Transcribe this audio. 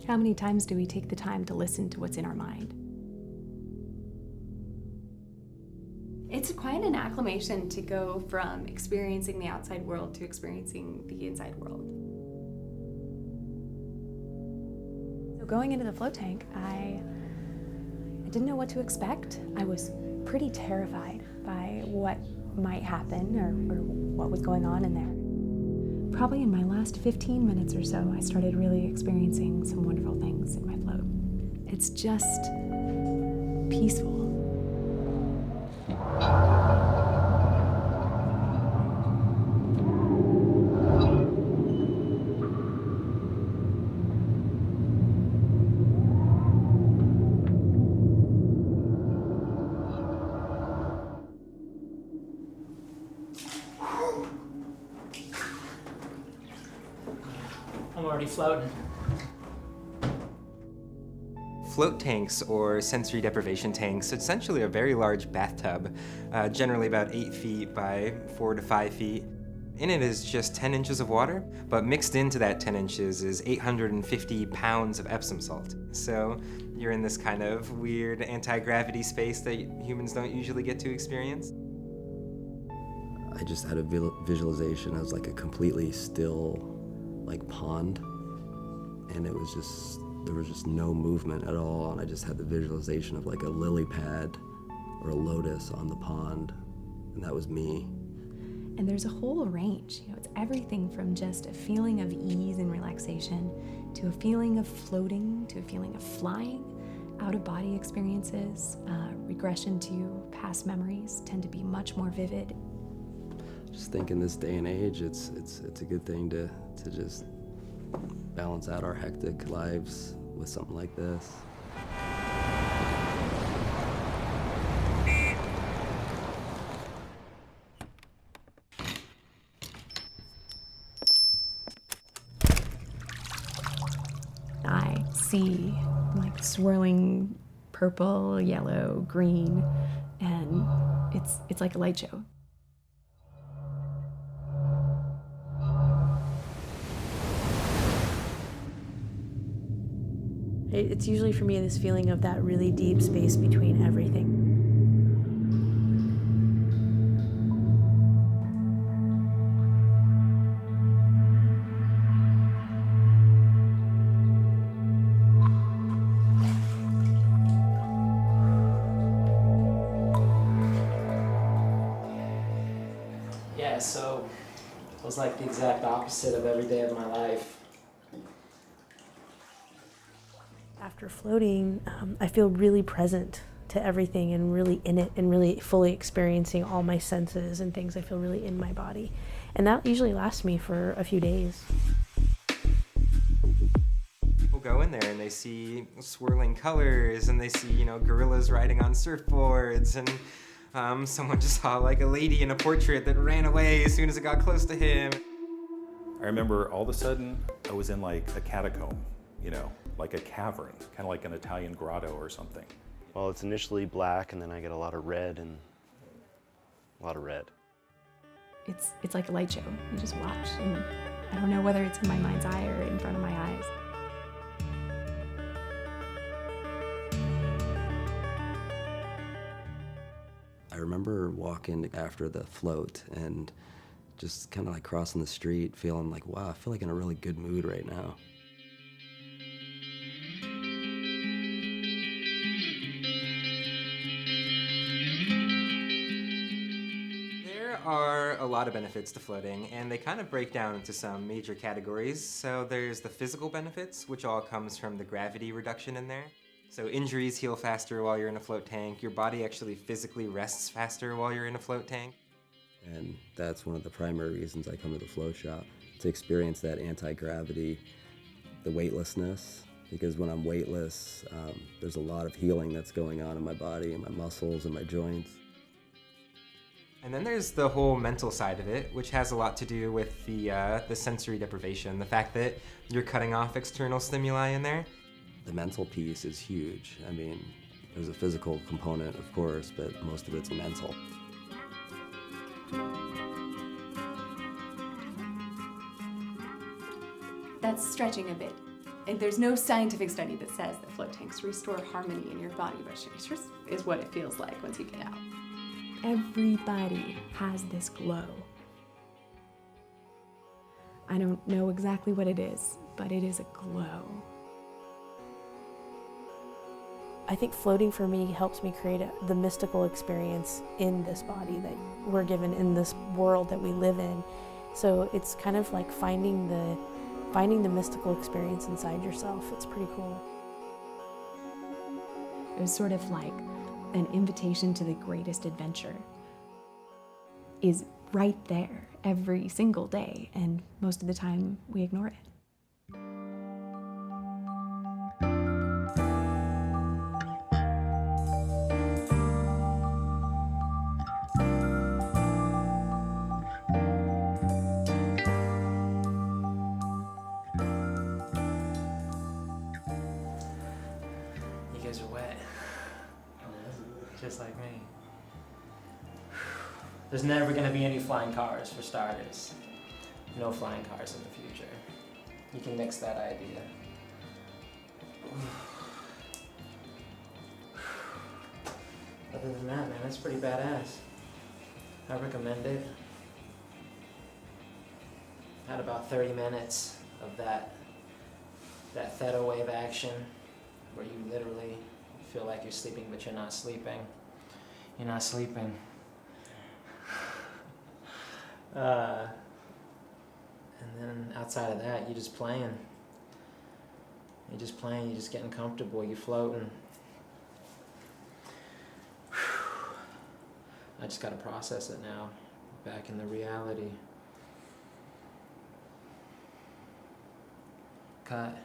How many times do we take the time to listen to what's in our mind? It's quite an acclimation to go from experiencing the outside world to experiencing the inside world. So going into the float tank, I didn't know what to expect. I was pretty terrified by what might happen or what was going on in there. Probably in my last 15 minutes or so, I started really experiencing some wonderful things in my float. It's just peaceful. I'm already floating. Float tanks, or sensory deprivation tanks, essentially a very large bathtub, generally about 8 feet by 4 to 5 feet. In it is just 10 inches of water, but mixed into that 10 inches is 850 pounds of Epsom salt. So you're in this kind of weird anti-gravity space that humans don't usually get to experience. I just had a visualization. I was like a completely still, like pond, and there was just no movement at all, and I just had the visualization of like a lily pad or a lotus on the pond, and that was me. And there's a whole range. It's everything from just a feeling of ease and relaxation to a feeling of floating to a feeling of flying. Out-of-body experiences, regression to past memories tend to be much more vivid. Just think in this day and age, it's a good thing to just balance out our hectic lives with something like this. I see like swirling purple, yellow, green, and it's like a light show. It's usually for me this feeling of that really deep space between everything. Yeah, so it was like the exact opposite of every day of my life. After floating, I feel really present to everything and really in it and really fully experiencing all my senses and things. I feel really in my body. And that usually lasts me for a few days. People go in there and they see swirling colors and they see, gorillas riding on surfboards, and someone just saw like a lady in a portrait that ran away as soon as it got close to him. I remember all of a sudden I was in like a catacomb, like a cavern, kind of like an Italian grotto or something. Well, it's initially black, and then I get a lot of red and a lot of red. It's like a light show. You just watch, and I don't know whether it's in my mind's eye or in front of my eyes. I remember walking after the float and just kind of like crossing the street feeling like, wow, I feel like in a really good mood right now. There are a lot of benefits to floating, and they kind of break down into some major categories. So there's the physical benefits, which all comes from the gravity reduction in there. So injuries heal faster while you're in a float tank. Your body actually physically rests faster while you're in a float tank. And that's one of the primary reasons I come to the float shop, to experience that anti-gravity, the weightlessness. Because when I'm weightless, there's a lot of healing that's going on in my body and my muscles and my joints. And then there's the whole mental side of it, which has a lot to do with the sensory deprivation, the fact that you're cutting off external stimuli in there. The mental piece is huge. I mean, there's a physical component, of course, but most of it's mental. That's stretching a bit. And there's no scientific study that says that float tanks restore harmony in your body, but it just is what it feels like once you get out. Everybody has this glow. I don't know exactly what it is, but it is a glow. I think floating for me helps me create the mystical experience in this body that we're given in this world that we live in. So it's kind of like finding the mystical experience inside yourself. It's pretty cool. It was sort of like an invitation to the greatest adventure is right there every single day, and most of the time we ignore it. You guys are wet. Just like me. There's never going to be any flying cars, for starters. No flying cars in the future. You can nix that idea. Other than that, man, that's pretty badass. I recommend it. Had about 30 minutes of that theta wave action where you literally feel like you're sleeping, but you're not sleeping. You're not sleeping. And then outside of that, you're just playing. You're just playing, you're just getting comfortable, you're floating. I just gotta process it now, back in the reality. Cut.